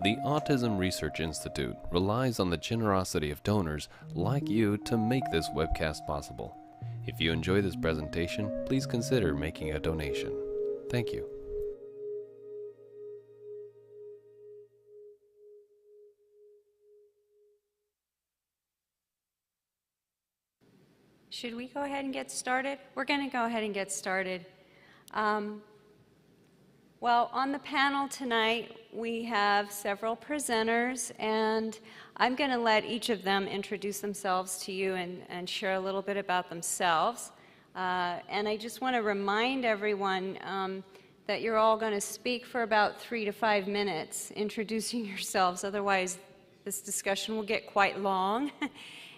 The Autism Research Institute relies on the generosity of donors like you to make this webcast possible. If you enjoy this presentation, please consider making a donation. Thank you. Should we go ahead and get started? We're going to go ahead and get started. Well, on the panel tonight, we have several presenters, and I'm going to let each of them introduce themselves to you and share a little bit about themselves. And I just want to remind everyone that you're all going to speak for about 3 to 5 minutes introducing yourselves. Otherwise, this discussion will get quite long.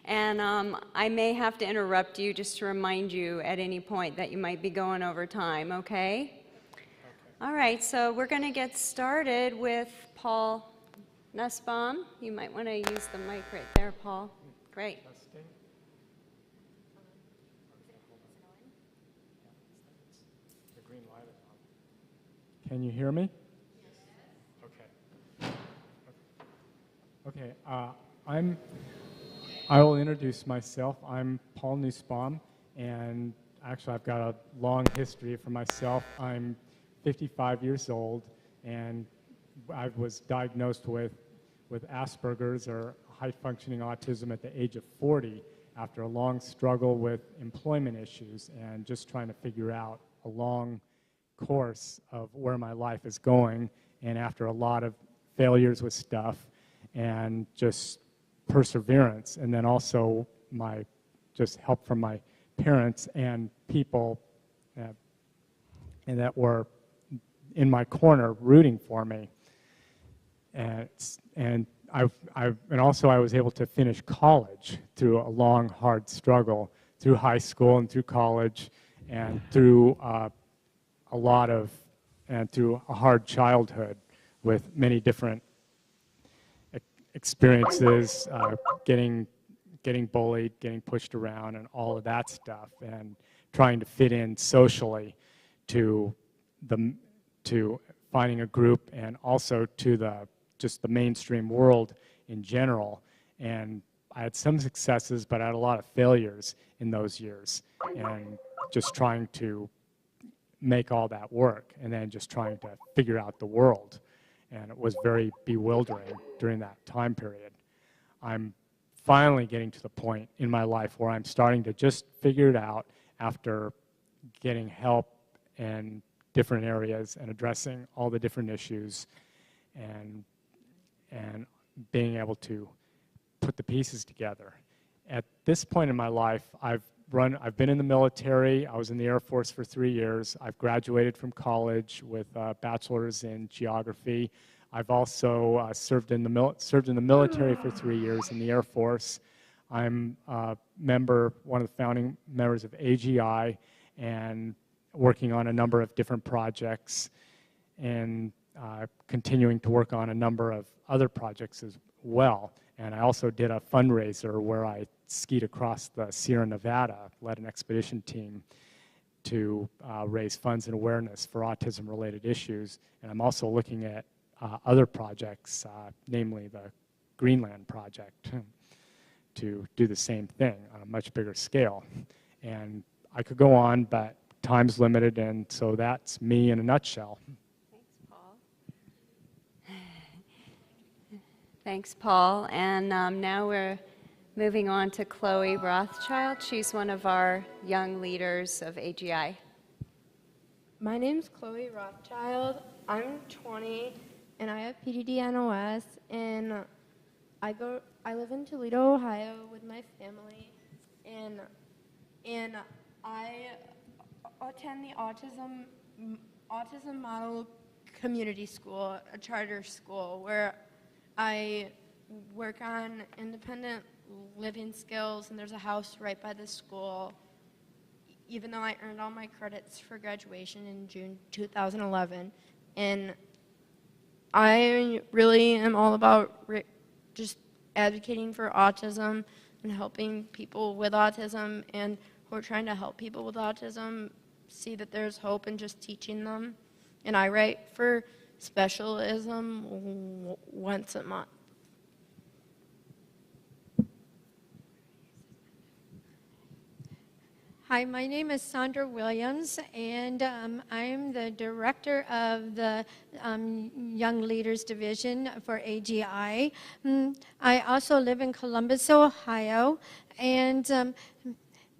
And I may have to interrupt you just to remind you at any point that you might be going over time, okay? All right, so we're going to get started with Paul Nussbaum. You might want to use the mic right there, Paul. Great. The green light is on. Can you hear me? Yes. Okay. I will introduce myself. I'm Paul Nussbaum, and actually I've got a long history for myself. I'm 55 years old, and I was diagnosed with Asperger's or high-functioning autism at the age of 40 after a long struggle with employment issues and just trying to figure out a long course of where my life is going, and after a lot of failures with stuff and just perseverance, and then also my just help from my parents and people and that were in my corner rooting for me, and also I was able to finish college through a long, hard struggle through high school and through college and through through a hard childhood with many different experiences, getting bullied, getting pushed around, and all of that stuff, and trying to fit in socially to finding a group, and also to just the mainstream world in general. And I had some successes, but I had a lot of failures in those years, and just trying to make all that work, and then just trying to figure out the world. And it was very bewildering during that time period. I'm finally getting to the point in my life where I'm starting to just figure it out after getting help in different areas and addressing all the different issues and being able to put the pieces together. At this point in my life, I've been in the military. I was in the Air Force for 3 years. I've graduated from college with a bachelor's in geography. I've also served in the military for 3 years in the Air Force. I'm one of the founding members of AGI, and working on a number of different projects, and continuing to work on a number of other projects as well. And I also did a fundraiser where I skied across the Sierra Nevada, led an expedition team to raise funds and awareness for autism-related issues. And I'm also looking at other projects, namely the Greenland Project, to do the same thing on a much bigger scale. And I could go on, but time's limited, and so that's me in a nutshell. Thanks, Paul. Thanks, Paul. And now we're moving on to Chloe Rothschild. She's one of our young leaders of AGI. My name's Chloe Rothschild. I'm 20, and I have PDD-NOS, and I live in Toledo, Ohio, with my family, and I attend the Autism Model Community School, a charter school, where I work on independent living skills, and there's a house right by the school, even though I earned all my credits for graduation in June 2011. And I really am all about just advocating for autism and helping people with autism, and who are trying to help people with autism see that there's hope, and just teaching them. And I write for specialism once a month. Hi, my name is Sandra Williams, and I'm the director of the Young Leaders Division for AGI. I also live in Columbus, Ohio, and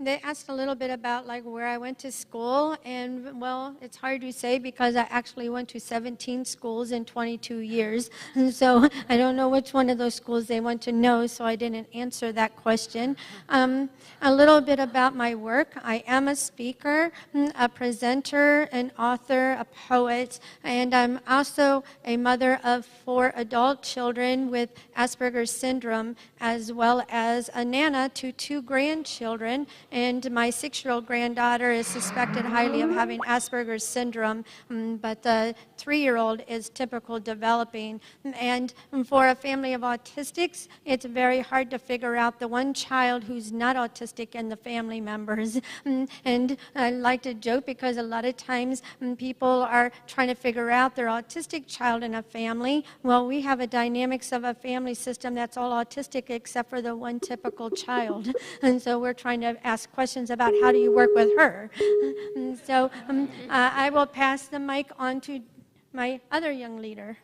they asked a little bit about like where I went to school, and well, it's hard to say because I actually went to 17 schools in 22 years, and so I don't know which one of those schools they want to know, so I didn't answer that question. A little bit about my work. I am a speaker, a presenter, an author, a poet, and I'm also a mother of 4 adult children with Asperger's syndrome, as well as a nana to 2 grandchildren. And my 6-year-old granddaughter is suspected highly of having Asperger's syndrome, but the 3-year-old is typical developing. And for a family of autistics, it's very hard to figure out the one child who's not autistic in the family members. And I like to joke because a lot of times people are trying to figure out their autistic child in a family. Well, we have a dynamics of a family system that's all autistic except for the one typical child. And so we're trying to ask questions about how do you work with her. So I will pass the mic on to my other young leader.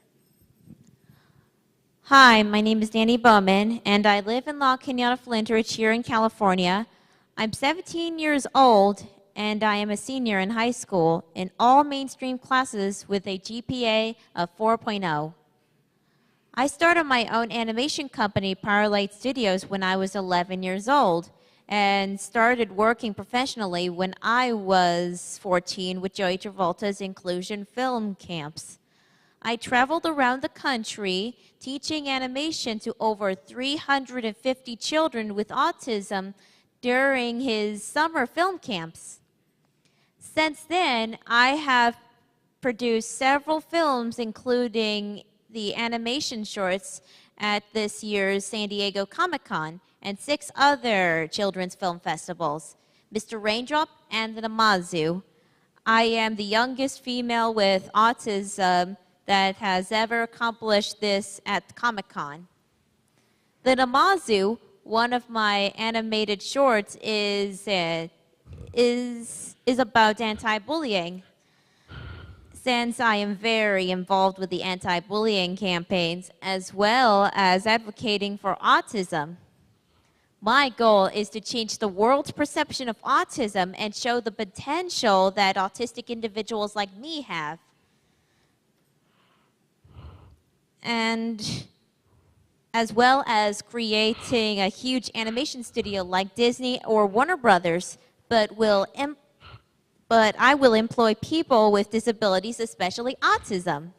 Hi, my name is Danny Bowman, and I live in La Cañada Flintridge here in California. I'm 17 years old, and I am a senior in high school in all mainstream classes with a GPA of 4.0. I started my own animation company, Paradiz Studios, when I was 11 years old, and started working professionally when I was 14 with Joey Travolta's inclusion film camps. I traveled around the country teaching animation to over 350 children with autism during his summer film camps. Since then, I have produced several films, including the animation shorts at this year's San Diego Comic-Con and 6 other children's film festivals, Mr. Raindrop and the Namazu. I am the youngest female with autism that has ever accomplished this at Comic-Con. The Namazu, one of my animated shorts, is about anti-bullying. Since I am very involved with the anti-bullying campaigns as well as advocating for autism, my goal is to change the world's perception of autism and show the potential that autistic individuals like me have. And as well as creating a huge animation studio like Disney or Warner Brothers, but I will employ people with disabilities, especially autism.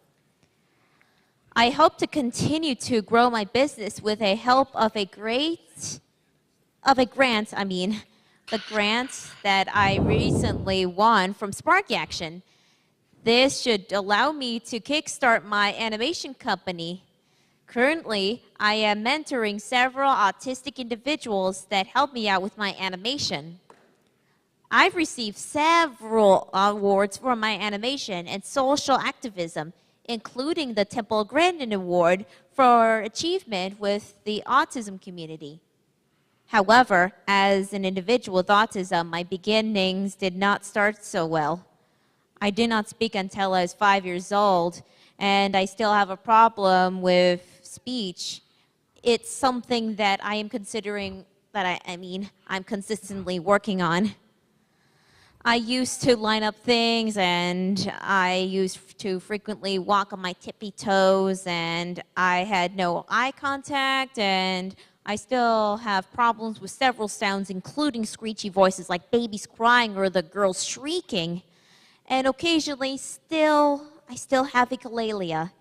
I hope to continue to grow my business with the help of the grant that I recently won from Spark Action. This should allow me to kickstart my animation company. Currently, I am mentoring several autistic individuals that help me out with my animation. I've received several awards for my animation and social activism, including the Temple Grandin Award for achievement with the autism community. However, as an individual with autism, my beginnings did not start so well. I did not speak until I was 5 years old, and I still have a problem with speech. It's something that I am considering, I'm consistently working on. I used to line up things, and I used to frequently walk on my tippy toes, and I had no eye contact, and I still have problems with several sounds, including screechy voices like babies crying or the girls shrieking. And occasionally, I still have echolalia.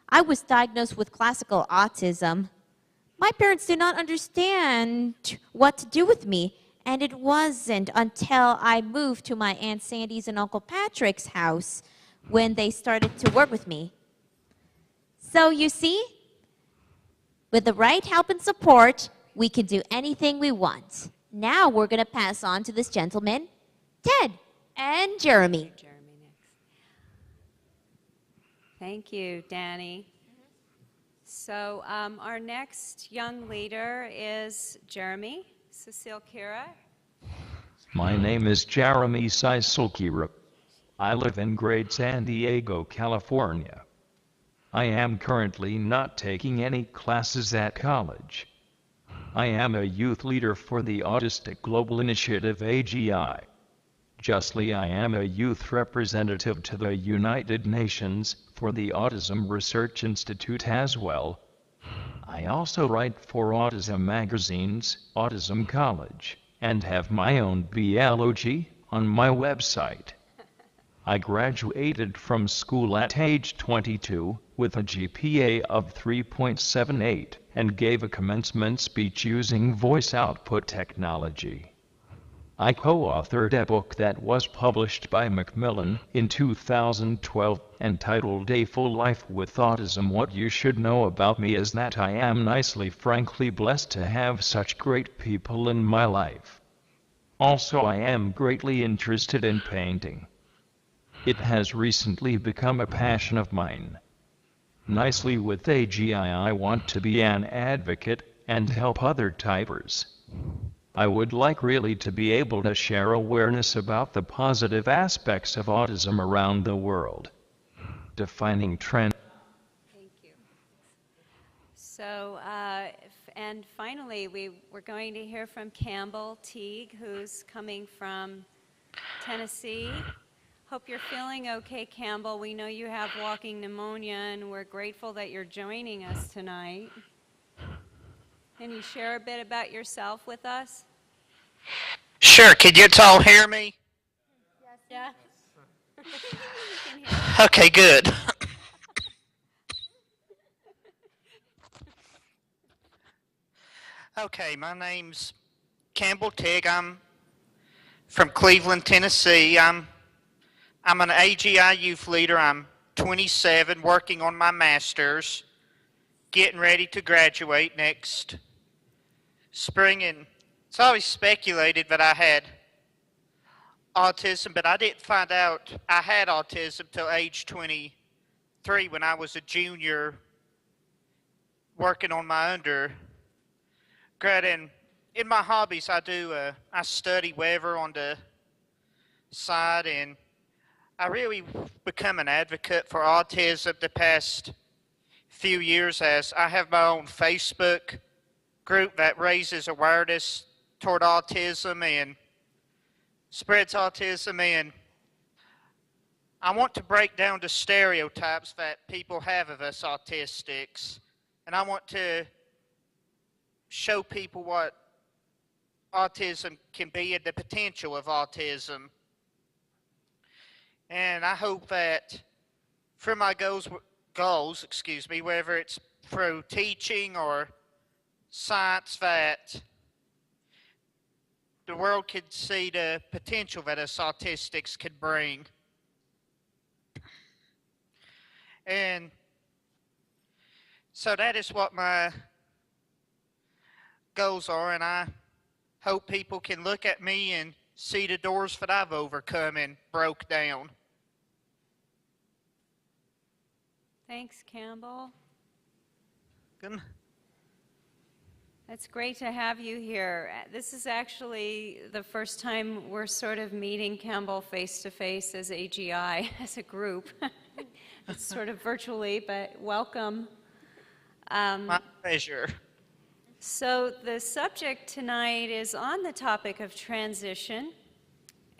I was diagnosed with classical autism. My parents did not understand what to do with me, and it wasn't until I moved to my Aunt Sandy's and Uncle Patrick's house when they started to work with me. So you see, with the right help and support, we can do anything we want. Now we're going to pass on to this gentleman, Ted and Jeremy. Thank you, Danny. So our next young leader is Jeremy Sicile-Kira. My name is Jeremy Sicile-Kira. I live in Great San Diego, California. I am currently not taking any classes at college. I am a youth leader for the Autistic Global Initiative AGI. Justly, I am a youth representative to the United Nations for the Autism Research Institute as well. I also write for autism magazines, Autism College, and have my own blog on my website. I graduated from school at age 22 with a GPA of 3.78 and gave a commencement speech using voice output technology. I co-authored a book that was published by Macmillan in 2012 entitled A Full Life with Autism. What you should know about me is that I am frankly blessed to have such great people in my life. Also, I am greatly interested in painting. It has recently become a passion of mine. Nicely with AGI, I want to be an advocate and help other typers. I would like really to be able to share awareness about the positive aspects of autism around the world. Defining trend. Thank you. So, and finally, we're going to hear from Campbell Teague, who's coming from Tennessee. Hope you're feeling okay, Campbell. We know you have walking pneumonia, and we're grateful that you're joining us tonight. Can you share a bit about yourself with us? Sure. Can you all hear me? Yes. Okay, good. Okay, my name's Campbell Teague. I'm from Cleveland, Tennessee. I'm an AGI youth leader. I'm 27, working on my master's, getting ready to graduate next spring. And it's always speculated that I had autism, but I didn't find out I had autism till age 23 when I was a junior working on my undergrad. And in my hobbies, I study weather on the side, and I really become an advocate for autism the past few years, as I have my own Facebook group that raises awareness toward autism and spreads autism, and I want to break down the stereotypes that people have of us autistics, and I want to show people what autism can be and the potential of autism. And I hope that for my goals, whether it's through teaching or science, that the world can see the potential that us autistics can bring. And so that is what my goals are, and I hope people can look at me and see the doors that I've overcome and broke down. Thanks, Campbell. Good. It's great to have you here. This is actually the first time we're sort of meeting Campbell face-to-face as AGI, as a group. It's sort of virtually, but welcome. My pleasure. So the subject tonight is on the topic of transition,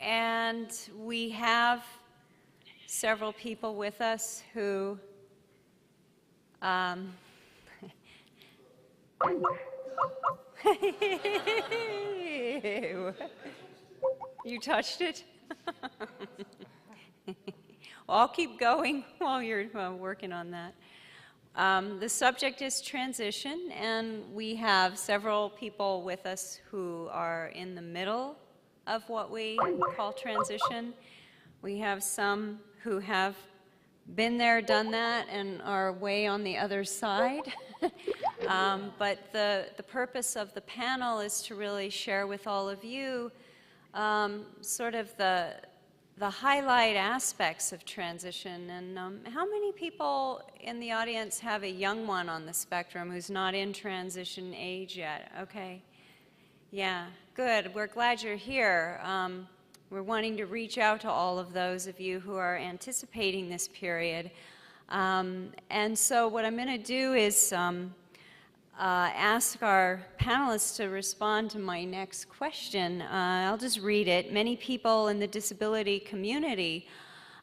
and we have several people with us who you touched it? Well, I'll keep going while you're working on that. The subject is transition, and we have several people with us who are in the middle of what we call transition. We have some who have been there, done that, and are way on the other side. But the purpose of the panel is to really share with all of you sort of the highlight aspects of transition. And how many people in the audience have a young one on the spectrum who's not in transition age yet? Okay. Yeah, good. We're glad you're here. We're wanting to reach out to all of those of you who are anticipating this period. And so what I'm going to do is ask our panelists to respond to my next question. I'll just read it. Many people in the disability community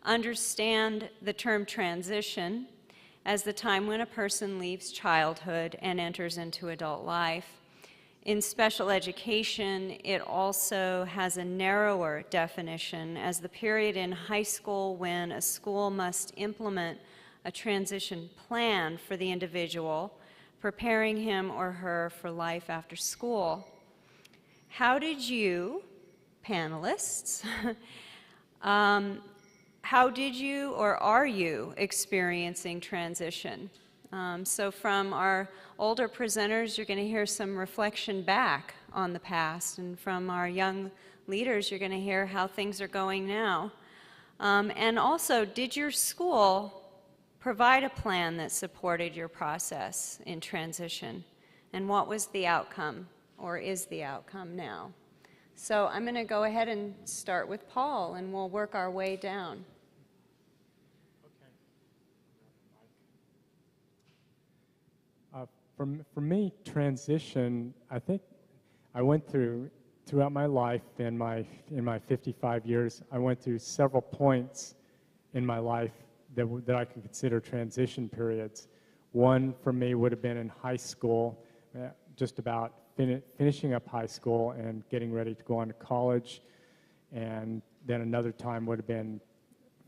understand the term transition as the time when a person leaves childhood and enters into adult life. In special education, it also has a narrower definition as the period in high school when a school must implement a transition plan for the individual, preparing him or her for life after school. How did you, panelists, how did you or are you experiencing transition? So from our older presenters, you're going to hear some reflection back on the past, and from our young leaders, you're going to hear how things are going now. And also, did your school provide a plan that supported your process in transition? And what was the outcome, or is the outcome now? So I'm going to go ahead and start with Paul, and we'll work our way down. For me, transition, I think I went throughout my life, in my 55 years, I went through several points in my life that I can consider transition periods. One for me would have been in high school, just about finishing up high school and getting ready to go on to college. And then another time would have been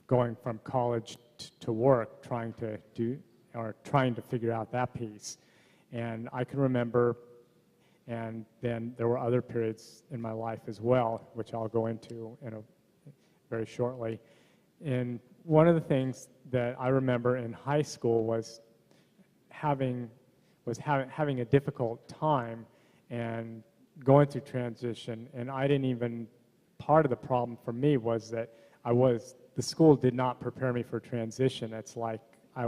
going from college to work, trying to figure out that piece. And I can remember, and then there were other periods in my life as well, which I'll go into very shortly. And one of the things that I remember in high school was having a difficult time and going through transition. And part of the problem for me was that the school did not prepare me for transition. It's like I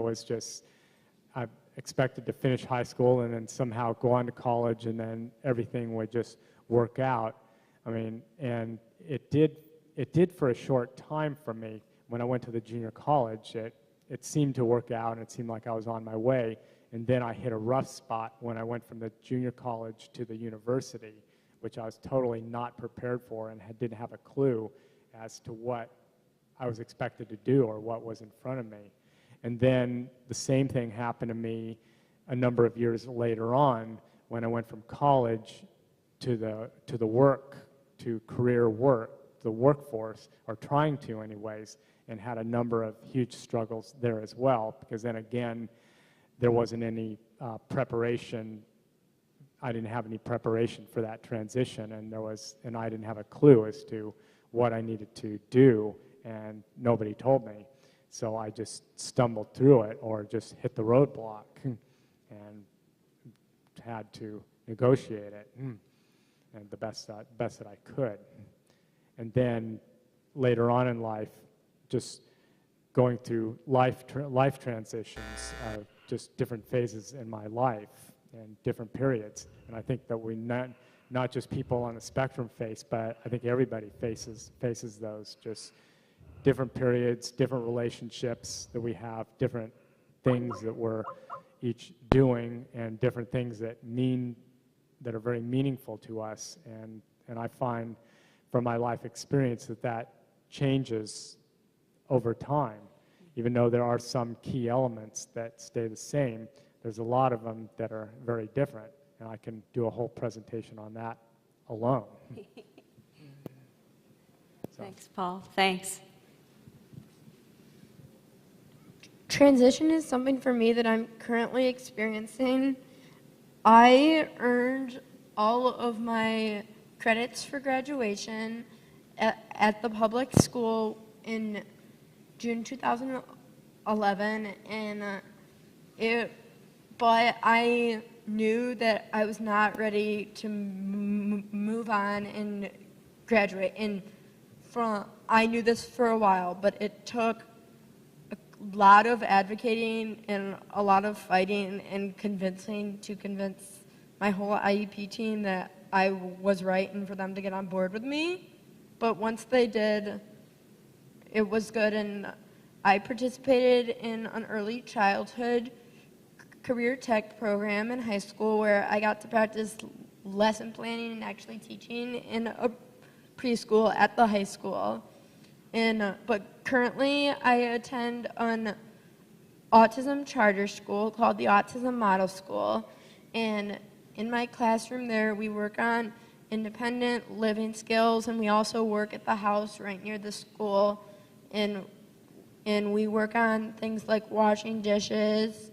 expected to finish high school and then somehow go on to college, and then everything would just work out. I mean, and it did for a short time for me. When I went to the junior college, it seemed to work out, and it seemed like I was on my way. And then I hit a rough spot when I went from the junior college to the university, which I was totally not prepared for and didn't have a clue as to what I was expected to do or what was in front of me. And then the same thing happened to me a number of years later on when I went from college to career work, the workforce, or trying to anyways, and had a number of huge struggles there as well, because then again, there wasn't any preparation. I didn't have any preparation for that transition, and I didn't have a clue as to what I needed to do, and nobody told me. So I just stumbled through it or just hit the roadblock and had to negotiate it and the best that I could. And then later on in life, just going through life transitions, just different phases in my life and different periods. And I think that we not just people on the spectrum face, but I think everybody faces those, just different periods, different relationships that we have, different things that we're each doing, and different things that are very meaningful to us. And I find from my life experience that changes over time. Even though there are some key elements that stay the same, there's a lot of them that are very different. And I can do a whole presentation on that alone. Thanks, Paul. Thanks. Transition is something for me that I'm currently experiencing. I earned all of my credits for graduation at the public school in June 2011, but I knew that I was not ready to move on and graduate. And I knew this for a while, but it took a lot of advocating and a lot of fighting and to convince my whole IEP team that I was right and for them to get on board with me. But once they did, it was good, and I participated in an early childhood career tech program in high school where I got to practice lesson planning and actually teaching in a preschool at the high school. But currently I attend an autism charter school called the Autism Model School, and in my classroom there we work on independent living skills, and we also work at the house right near the school, and we work on things like washing dishes,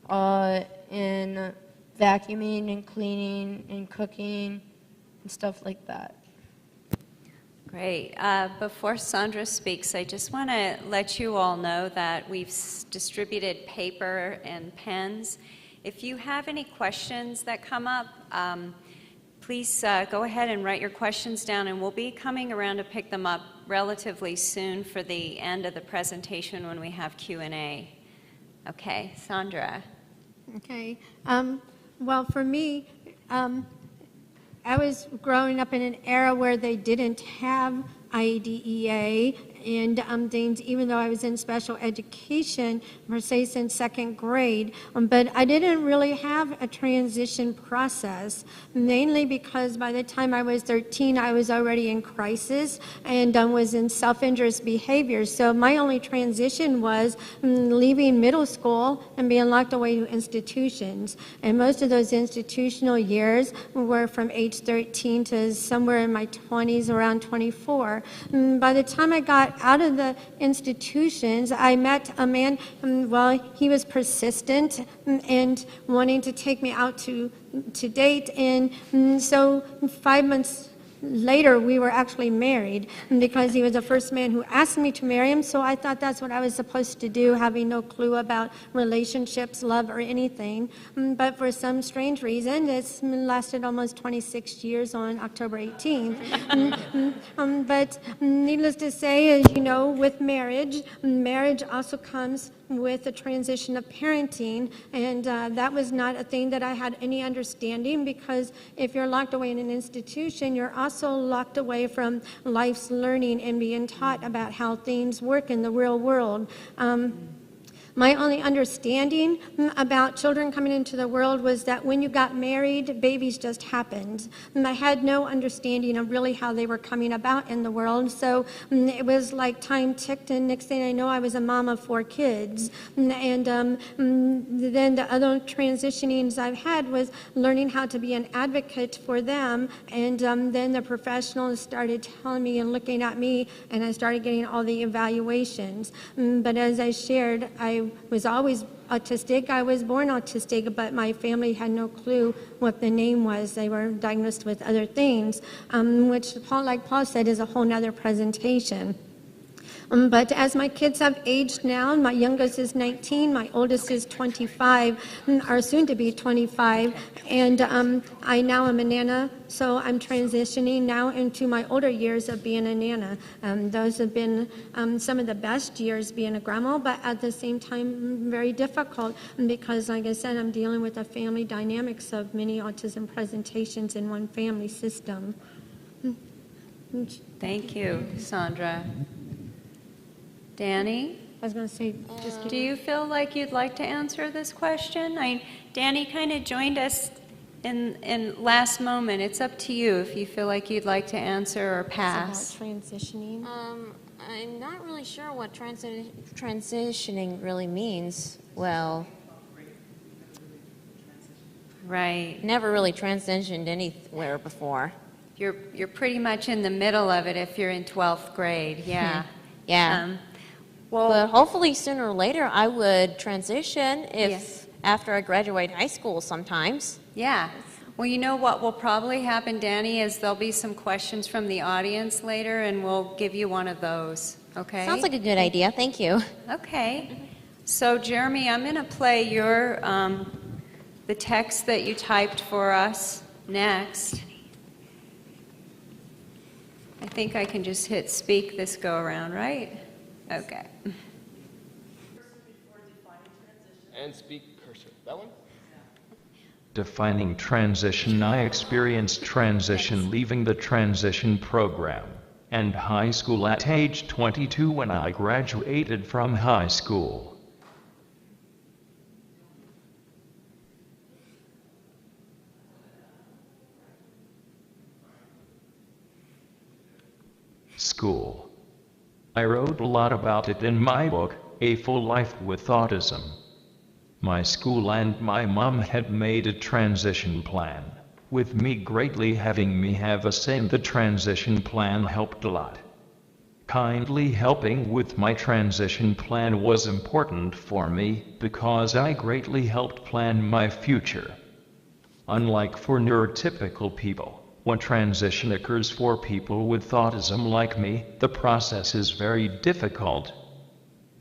and vacuuming and cleaning and cooking and stuff like that. Great. Before Sondra speaks, I just want to let you all know that we've distributed paper and pens. If you have any questions that come up, please go ahead and write your questions down, and we'll be coming around to pick them up relatively soon for the end of the presentation when we have Q&A. Okay, Sondra. Okay. Well, for me, I was growing up in an era where they didn't have IDEA and things, even though I was in special education, per se, since second grade. But I didn't really have a transition process, mainly because by the time I was 13, I was already in crisis and was in self-injurious behavior. So my only transition was leaving middle school and being locked away to institutions. And most of those institutional years were from age 13 to somewhere in my 20s, around 24. By the time I got out of the institutions, I met a man, well, he was persistent and wanting to take me out to date, and so 5 months later we were actually married because he was the first man who asked me to marry him, so I thought that's what I was supposed to do, having no clue about relationships, love, or anything. But for some strange reason, it's lasted almost 26 years on October 18th. But needless to say, as you know, with marriage also comes with the transition of parenting, and that was not a thing that I had any understanding, because if you're locked away in an institution, you're also locked away from life's learning and being taught about how things work in the real world. My only understanding about children coming into the world was that when you got married, babies just happened. And I had no understanding of really how they were coming about in the world. So it was like time ticked, and next thing I know, I was a mom of 4 kids. And then the other transitionings I've had was learning how to be an advocate for them. And then the professionals started telling me and looking at me, and I started getting all the evaluations. But as I shared, I was always autistic. I was born autistic, but my family had no clue what the name was. They were diagnosed with other things, which, like Paul said, is a whole nother presentation. But as my kids have aged now, my youngest is 19, my oldest is 25, or soon to be 25, and I now am a Nana, so I'm transitioning now into my older years of being a Nana. Those have been some of the best years being a grandma, but at the same time very difficult, because like I said, I'm dealing with the family dynamics of many autism presentations in one family system. Thank you, Sondra. Danny? I was going to say, Do you feel like you'd like to answer this question? Danny kind of joined us in last moment. It's up to you if you feel like you'd like to answer or pass. It's about transitioning. I'm not really sure what transitioning really means. Well, Right. never really transitioned anywhere before. You're pretty much in the middle of it if you're in 12th grade. Yeah. Yeah. Well, But hopefully sooner or later I would transition if Yes. after I graduate high school sometimes. yeah. Well, you know what will probably happen, Danny, is there'll be some questions from the audience later, and we'll give you one of those. Okay? Sounds like a good idea. Thank you. Okay. So, Jeremy, I'm going to play your the text that you typed for us next. I think I can just hit speak this go around, right? Okay. And speak cursor. That one? Defining transition. I experienced transition leaving the transition program and high school at age 22 when I graduated from high school. School. I wrote a lot about it in my book, A Full Life with Autism. My school and my mom had made a transition plan, with me greatly having me have a say in the transition plan helped a lot. Kindly helping with my transition plan was important for me because I greatly helped plan my future. Unlike for neurotypical people, when transition occurs for people with autism like me, the process is very difficult.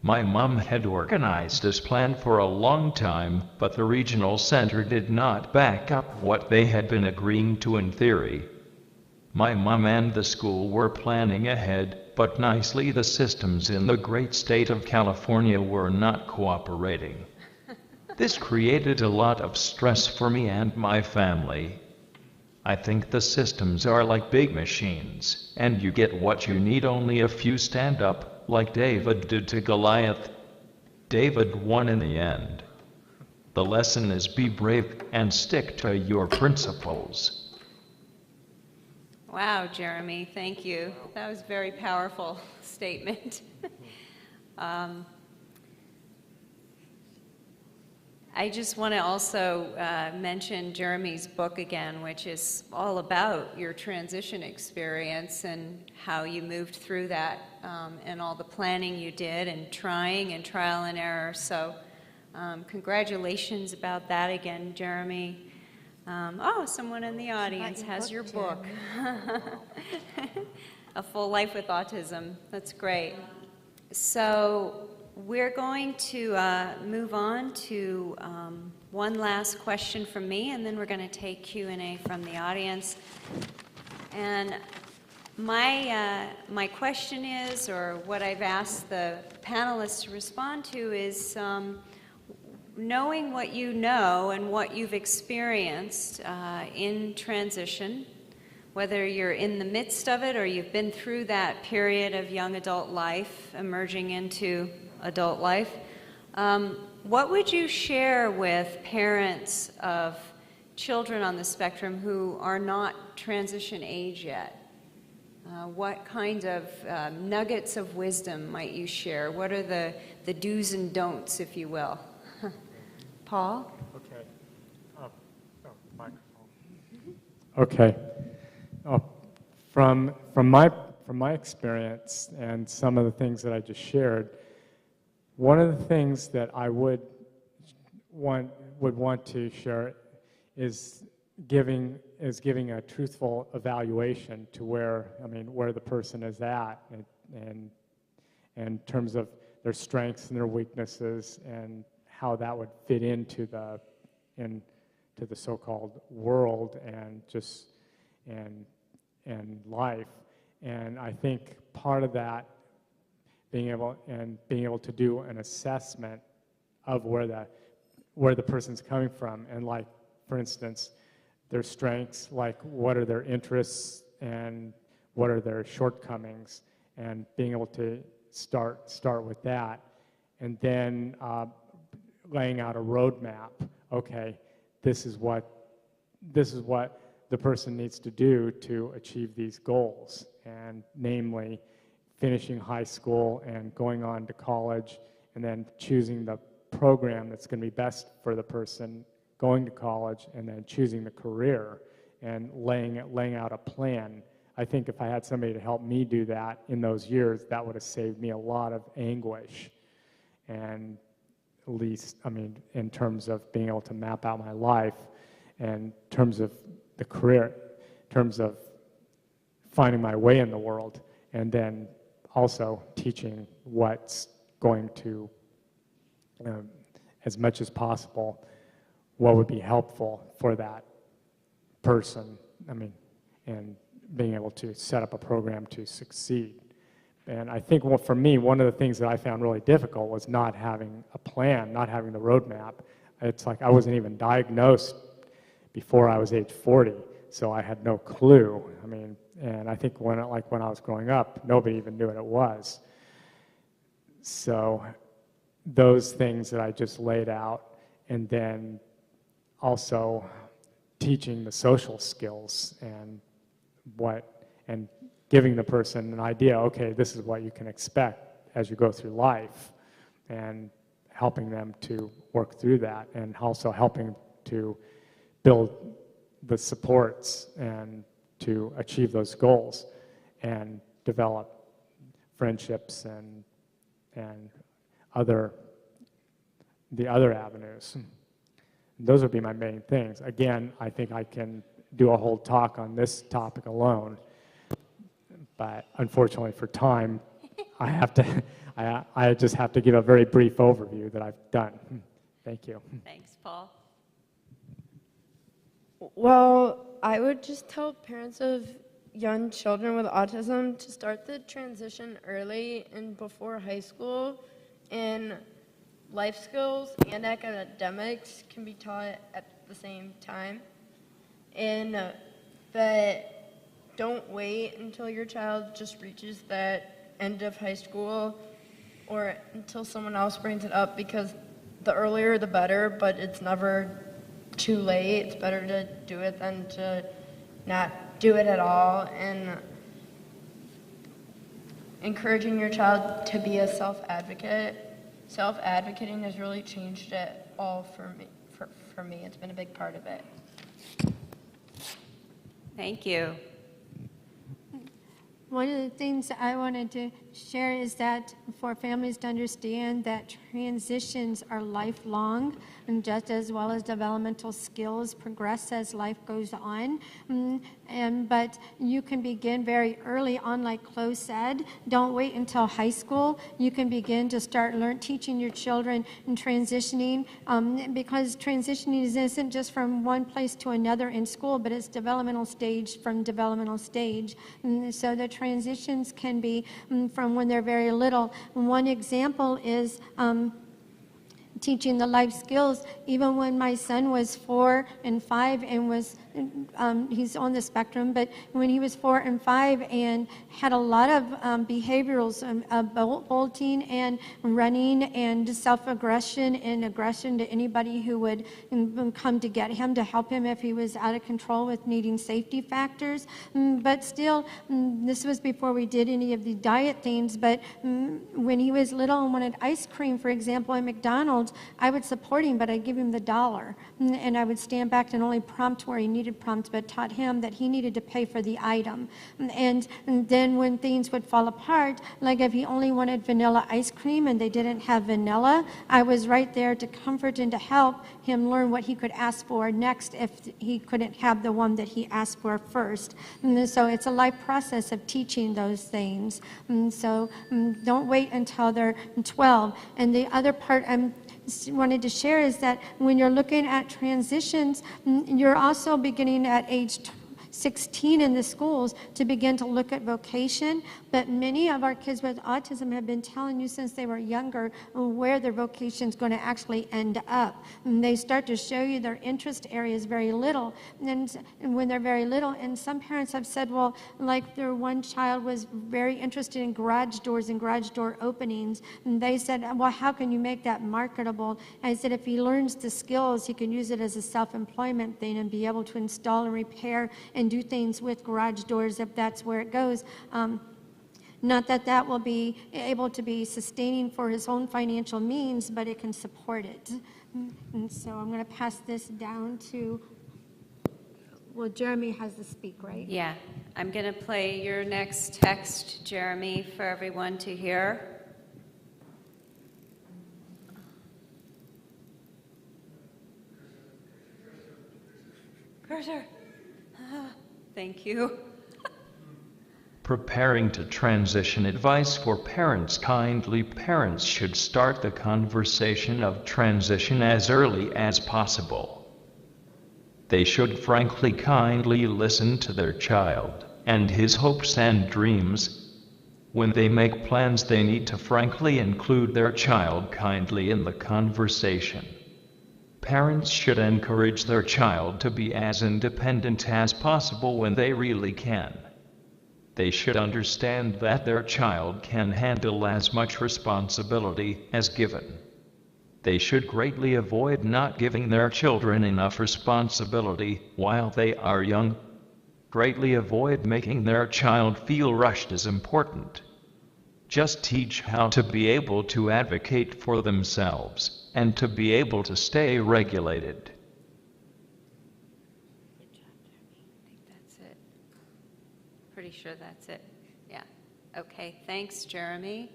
My mom had organized this plan for a long time, but the regional center did not back up what they had been agreeing to in theory. My mom and the school were planning ahead, but nicely the systems in the great state of California were not cooperating. This created a lot of stress for me and my family. I think the systems are like big machines, and you get what you need only a few stand up, like David did to Goliath. David won in the end. The lesson is be brave and stick to your principles. Wow, Jeremy, thank you. That was a very powerful statement. I just want to also mention Jeremy's book again, which is all about your transition experience and how you moved through that and all the planning you did and trying and trial and error. So congratulations about that again, Jeremy. Oh, someone in the audience has your book. A Full Life with Autism. That's great. So we're going to move on to one last question from me, and then we're going to take Q&A from the audience. And my question is, or what I've asked the panelists to respond to is, knowing what you know and what you've experienced in transition, whether you're in the midst of it or you've been through that period of young adult life, emerging into adult life, what would you share with parents of children on the spectrum who are not transition age yet? What kind of nuggets of wisdom might you share? What are the do's and don'ts, if you will? Paul? Okay. Microphone. Okay. From my experience and some of the things that I just shared, one of the things that I would want to share is giving a truthful evaluation to where the person is at, and in terms of their strengths and their weaknesses, and how that would fit into the so-called world and life. And I think part of that, being able to do an assessment of where the person's coming from, and, like, for instance, their strengths, like what are their interests and what are their shortcomings, and being able to start with that, and then laying out a roadmap. Okay, this is what the person needs to do to achieve these goals, and namely finishing high school and going on to college, and then choosing the program that's going to be best for the person going to college, and then choosing the career and laying out a plan. I think if I had somebody to help me do that in those years, that would have saved me a lot of anguish. And at least, in terms of being able to map out my life, and in terms of the career, in terms of finding my way in the world, and then also teaching what's going to, as much as possible, what would be helpful for that person, and being able to set up a program to succeed. And I think for me, one of the things that I found really difficult was not having a plan, not having the roadmap. It's like I wasn't even diagnosed before I was age 40, so I had no clue. I mean, and I think when I was growing up, nobody even knew what it was. So those things that I just laid out, and then also teaching the social skills and giving the person an idea, okay, this is what you can expect as you go through life, and helping them to work through that, and also helping to build the supports and to achieve those goals and develop friendships and the other avenues. Those would be my main things. Again, I think I can do a whole talk on this topic alone, but unfortunately for time, I just have to give a very brief overview that I've done. Thank you. Thanks, Paul. Well, I would just tell parents of young children with autism to start the transition early and before high school, and life skills and academics can be taught at the same time. And but don't wait until your child just reaches that end of high school or until someone else brings it up, because the earlier the better, but it's never too late. It's better to do it than to not do it at all. And encouraging your child to be a self-advocate. Self-advocating has really changed it all for me. For me, it's been a big part of it. Thank you. One of the things I wanted to share is that for families to understand that transitions are lifelong, and just as well as developmental skills progress as life goes on. But you can begin very early on, like Chloe said. Don't wait until high school. You can begin to start teaching your children and transitioning, because transitioning isn't just from one place to another in school, but it's developmental stage from developmental stage. So the transitions can be from when they're very little. One example is teaching the life skills. Even when my son was 4 and 5 and was he's on the spectrum, but when he was 4 and 5 and had a lot of behaviorals, bolting and running and self-aggression and aggression to anybody who would come to get him, to help him if he was out of control with needing safety factors. But still, this was before we did any of the diet things, but when he was little and wanted ice cream, for example, at McDonald's, I would support him, but I'd give him the $1. And I would stand back and only prompt where he needed prompt, but taught him that he needed to pay for the item. And then when things would fall apart, like if he only wanted vanilla ice cream and they didn't have vanilla, I was right there to comfort and to help him learn what he could ask for next if he couldn't have the one that he asked for first. And so it's a life process of teaching those things. So don't wait until they're 12. And the other part wanted to share is that when you're looking at transitions, you're also beginning at age 16 in the schools to begin to look at vocation, but many of our kids with autism have been telling you since they were younger where their vocation is going to actually end up. And they start to show you their interest areas very little, and when they're very little, and some parents have said, well, like their one child was very interested in garage doors and garage door openings, and they said, well, how can you make that marketable? And I said, if he learns the skills, he can use it as a self-employment thing and be able to install and repair and do things with garage doors if that's where it goes. Not that that will be able to be sustaining for his own financial means, but it can support it. And so I'm going to pass this down to, well, Jeremy has to speak, right? Yeah, I'm going to play your next text, Jeremy, for everyone to hear. Cursor. Thank you. Preparing to transition advice for parents. Kindly, parents should start the conversation of transition as early as possible. They should frankly kindly listen to their child and his hopes and dreams. When they make plans, they need to frankly include their child kindly in the conversation. Parents should encourage their child to be as independent as possible when they really can. They should understand that their child can handle as much responsibility as given. They should greatly avoid not giving their children enough responsibility while they are young. Greatly avoid making their child feel rushed is important. Just teach how to be able to advocate for themselves and to be able to stay regulated. Good job, Jeremy. I think that's it. Pretty sure that's it. Yeah. Okay. Thanks, Jeremy.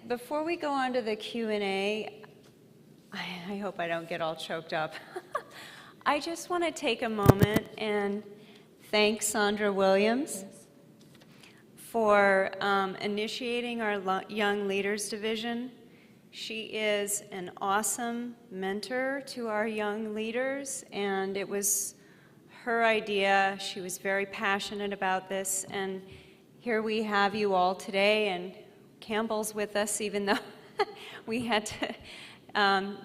Before we go on to the Q&A, I hope I don't get all choked up. I just want to take a moment and thank Sandra Williams for initiating our Young Leaders Division. She is an awesome mentor to our young leaders, and it was her idea. She was very passionate about this, and here we have you all today, and Campbell's with us, even though we had to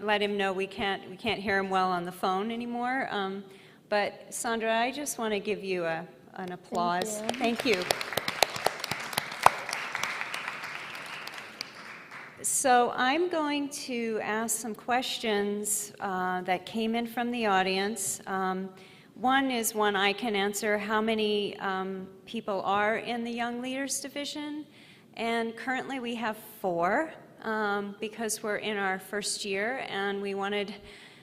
let him know we can't hear him well on the phone anymore. But Sondra, I just want to give you an applause. Thank you. So I'm going to ask some questions that came in from the audience. One is one I can answer: how many people are in the Young Leaders Division? And currently we have 4 because we're in our first year, and we wanted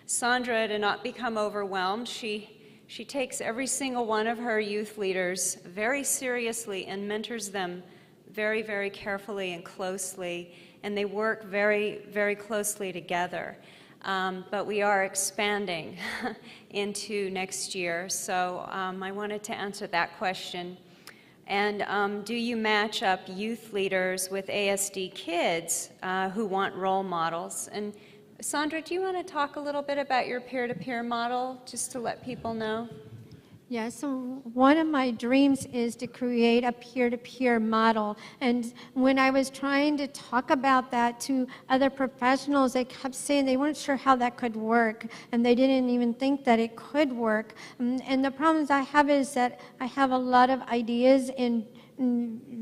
Sondra to not become overwhelmed. She takes every single one of her youth leaders very seriously and mentors them very, very carefully and closely, and they work very, very closely together. But we are expanding into next year, so I wanted to answer that question. And do you match up youth leaders with ASD kids who want role models? And Sondra, do you want to talk a little bit about your peer-to-peer model, just to let people know? Yeah, so one of my dreams is to create a peer-to-peer model. And when I was trying to talk about that to other professionals, they kept saying they weren't sure how that could work, and they didn't even think that it could work. And the problems I have is that I have a lot of ideas and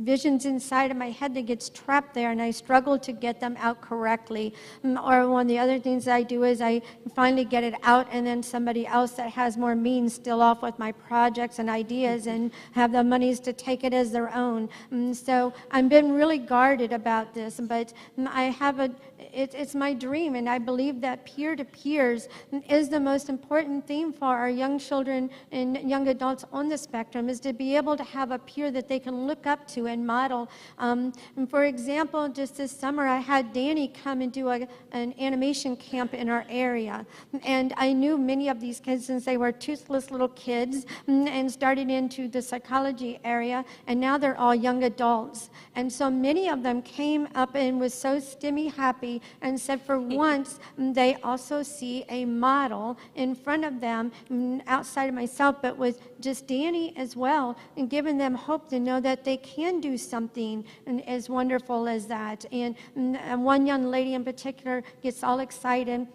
visions inside of my head that gets trapped there, and I struggle to get them out correctly. Or one of the other things I do is I finally get it out, and then somebody else that has more means still off with my projects and ideas and have the monies to take it as their own. So I've been really guarded about this, but I have it's my dream, and I believe that peer-to-peers is the most important thing for our young children and young adults on the spectrum, is to be able to have a peer that they can look up to and model. And for example, just this summer I had Danny come and do an animation camp in our area, and I knew many of these kids since they were toothless little kids and started into the psychology area, and now they're all young adults. And so many of them came up and was so STEMmy happy and said for once they also see a model in front of them outside of myself, but with just Danny as well, and giving them hope to know that they can do something as wonderful as that. And one young lady in particular gets all excited,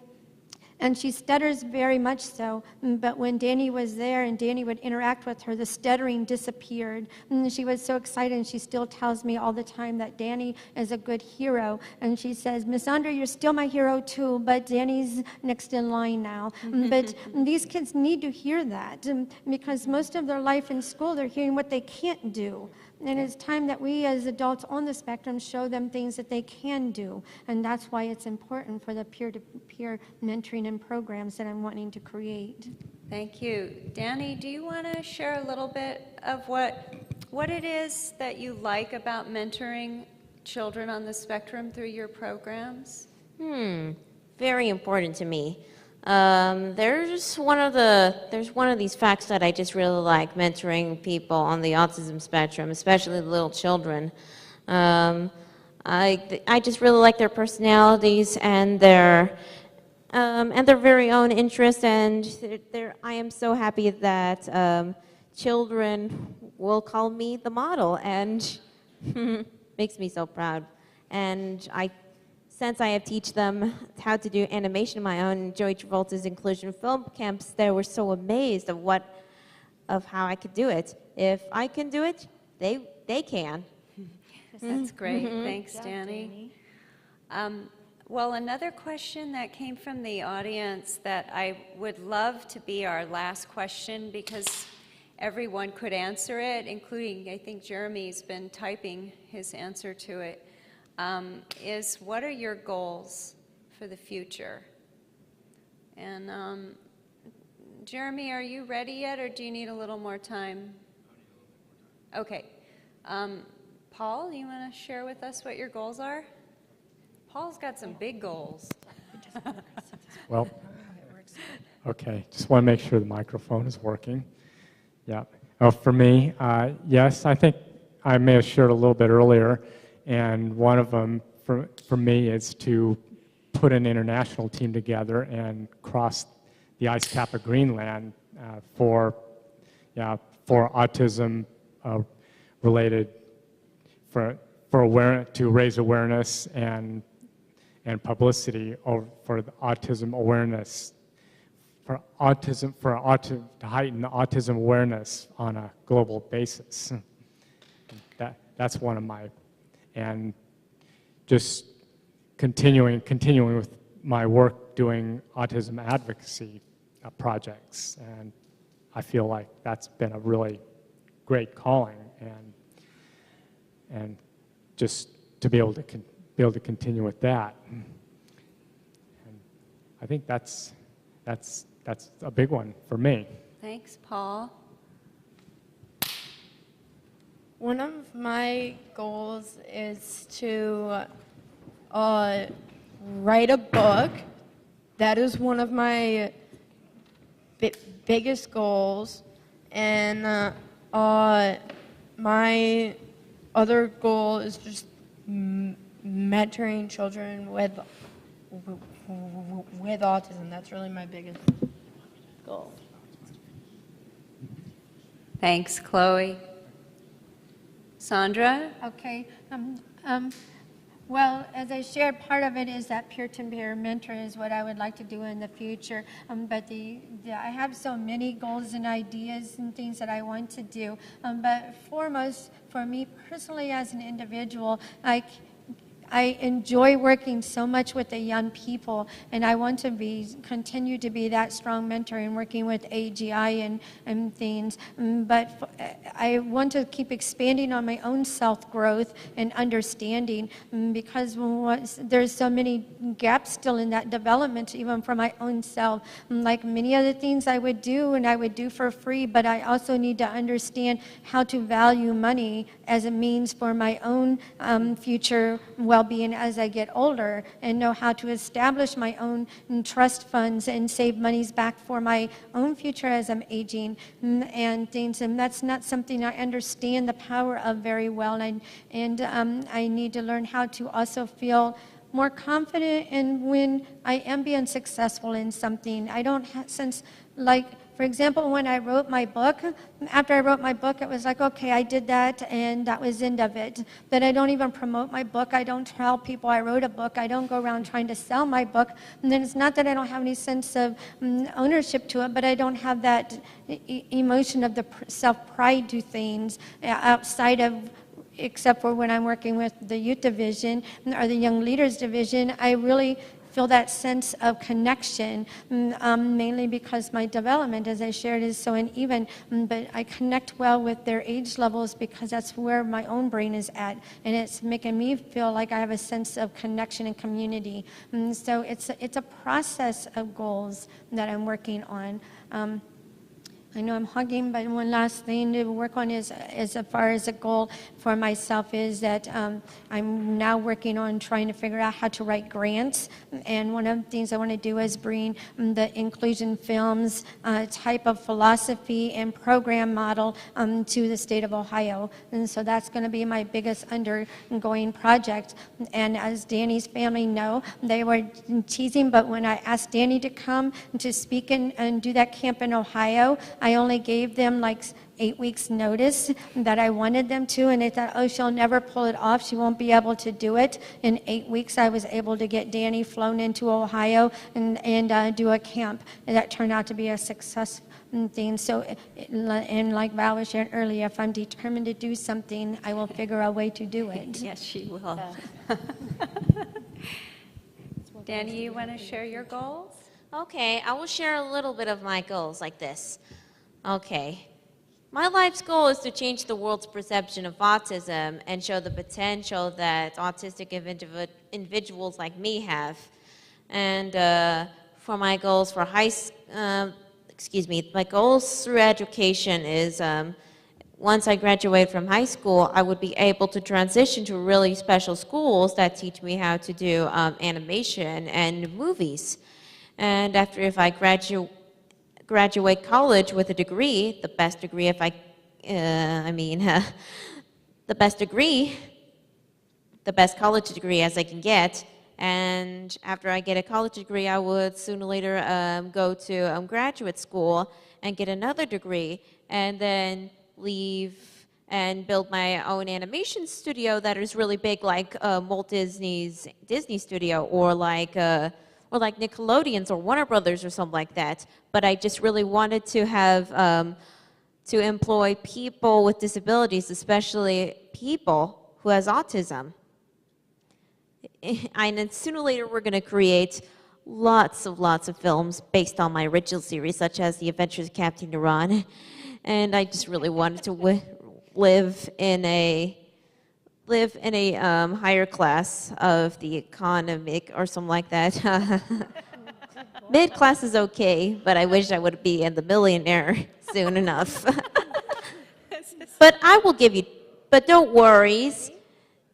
and she stutters very much so, but when Danny was there and Danny would interact with her, the stuttering disappeared. And she was so excited, and she still tells me all the time that Danny is a good hero. And she says, Miss Sondra, you're still my hero too, but Danny's next in line now. But these kids need to hear that, because most of their life in school, they're hearing what they can't do. And it's time that we as adults on the spectrum show them things that they can do. And that's why it's important for the peer-to-peer mentoring and programs that I'm wanting to create. Thank you. Danny, do you want to share a little bit of what it is that you like about mentoring children on the spectrum through your programs? Very important to me. There's one of these facts that I just really like mentoring people on the autism spectrum, especially the little children. I just really like their personalities and their and their very own interests. And I am so happy that children will call me the model, and makes me so proud. And since I have teach them how to do animation of my own in Joey Travolta's inclusion film camps, they were so amazed of how I could do it. If I can do it, they can. That's great. Thanks, Danny. Well, another question that came from the audience that I would love to be our last question, because everyone could answer it, including, I think Jeremy's been typing his answer to it, is what are your goals for the future? And Jeremy, are you ready yet, or do you need a little more time? Okay. Paul, you want to share with us what your goals are? Paul's got some big goals. Well, okay, just want to make sure the microphone is working. Yeah. Oh, for me, yes, I think I may have shared a little bit earlier, and one of them for me is to put an international team together and cross the ice cap of Greenland for autism related to raise awareness and publicity for the autism awareness, to heighten the autism awareness on a global basis. That's one of my, and just continuing with my work doing autism advocacy projects, and I feel like that's been a really great calling, and just to be able to continue with that. And I think that's a big one for me. Thanks, Paul. One of my goals is to write a book. That is one of my biggest goals. And my other goal is just mentoring children with autism. That's really my biggest goal. Thanks, Chloe. Sandra? Okay. Well, as I shared, part of it is that peer-to-peer mentor is what I would like to do in the future. But I have so many goals and ideas and things that I want to do. But foremost, for me personally as an individual, I enjoy working so much with the young people, and I want to continue to be that strong mentor in working with AGI and things. But I want to keep expanding on my own self-growth and understanding, because there's so many gaps still in that development, even for my own self. Like many other things I would do, and I would do for free, but I also need to understand how to value money as a means for my own future well-being as I get older, and know how to establish my own trust funds and save monies back for my own future as I'm aging and things. And that's not something I understand the power of very well. And I need to learn how to also feel more confident in when I am being successful in something. I don't sense like, for example, when I wrote my book, after I wrote my book, it was like, okay, I did that, and that was the end of it. Then I don't even promote my book. I don't tell people I wrote a book. I don't go around trying to sell my book. And then it's not that I don't have any sense of ownership to it, but I don't have that emotion of the self-pride to things outside of, except for when I'm working with the youth division or the young leaders division. I really feel that sense of connection, mainly because my development, as I shared, is so uneven, but I connect well with their age levels because that's where my own brain is at, and it's making me feel like I have a sense of connection and community. So it's a process of goals that I'm working on. I know I'm hogging, but one last thing to work on is as far as a goal for myself is that I'm now working on trying to figure out how to write grants. And one of the things I want to do is bring the inclusion films type of philosophy and program model to the state of Ohio. And so that's going to be my biggest undergoing project. And as Danny's family know, they were teasing, but when I asked Danny to come to speak and do that camp in Ohio, I only gave them like 8 weeks notice that I wanted them to, and they thought, oh, she'll never pull it off, she won't be able to do it. In 8 weeks I was able to get Danny flown into Ohio and do a camp, and that turned out to be a success thing. So, and like Val was sharing earlier, if I'm determined to do something, I will figure a way to do it. Yes, she will. Danny, you want to share your goals? Okay, I will share a little bit of my goals like this. Okay. My life's goal is to change the world's perception of autism and show the potential that autistic individuals like me have. And for my goals for my goals through education is once I graduate from high school, I would be able to transition to really special schools that teach me how to do animation and movies. And after, if I graduate college with a degree, the best degree if the best college degree as I can get. And after I get a college degree, I would sooner or later go to graduate school and get another degree, and then leave and build my own animation studio that is really big, like Walt Disney's Disney Studio, or like Nickelodeon's or Warner Brothers or something like that. But I just really wanted to have to employ people with disabilities, especially people who has autism. And then sooner or later, we're going to create lots of films based on my original series, such as The Adventures of Captain Iran. And I just really wanted to live in a higher class of the economic or something like that. Mid class is okay, but I wish I would be in the millionaire soon enough. But I will give you. But don't worry.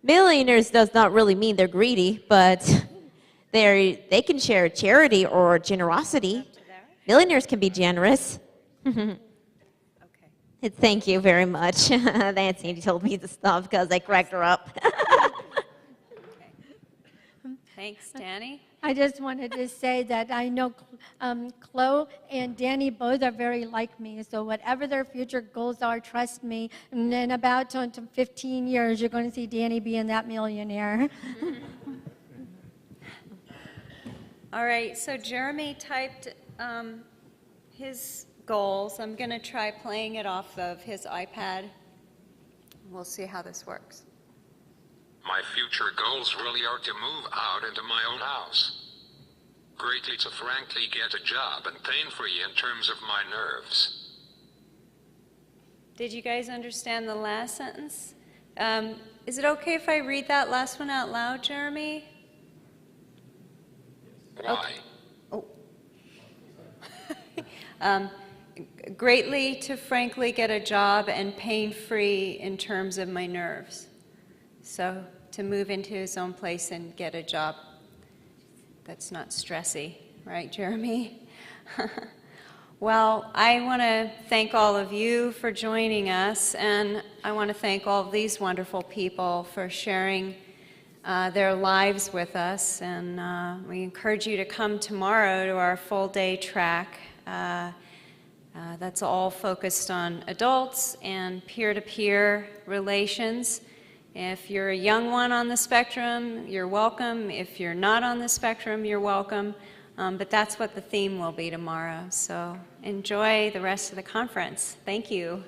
Millionaires does not really mean they're greedy, but they can share charity or generosity. Millionaires can be generous. Okay. Thank you very much. Nancy told me to stop because I cracked her up. Thanks, Danny. I just wanted to say that I know Chloe and Danny both are very like me, so whatever their future goals are, trust me, in about 15 years, you're going to see Danny being that millionaire. All right, so Jeremy typed his goals. I'm going to try playing it off of his iPad. We'll see how this works. My future goals really are to move out into my own house. Greatly to frankly get a job and pain-free in terms of my nerves. Did you guys understand the last sentence? Is it okay if I read that last one out loud, Jeremy? Why? Okay. Oh. Greatly to frankly get a job and pain-free in terms of my nerves. So to move into his own place and get a job that's not stressy, right, Jeremy? Well, I want to thank all of you for joining us, and I want to thank all of these wonderful people for sharing their lives with us, and we encourage you to come tomorrow to our full-day track. That's all focused on adults and peer-to-peer relations. If you're a young one on the spectrum, you're welcome. If you're not on the spectrum, you're welcome. But that's what the theme will be tomorrow. So enjoy the rest of the conference. Thank you.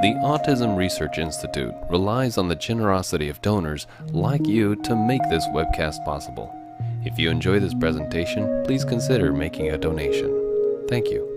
The Autism Research Institute relies on the generosity of donors like you to make this webcast possible. If you enjoy this presentation, please consider making a donation. Thank you.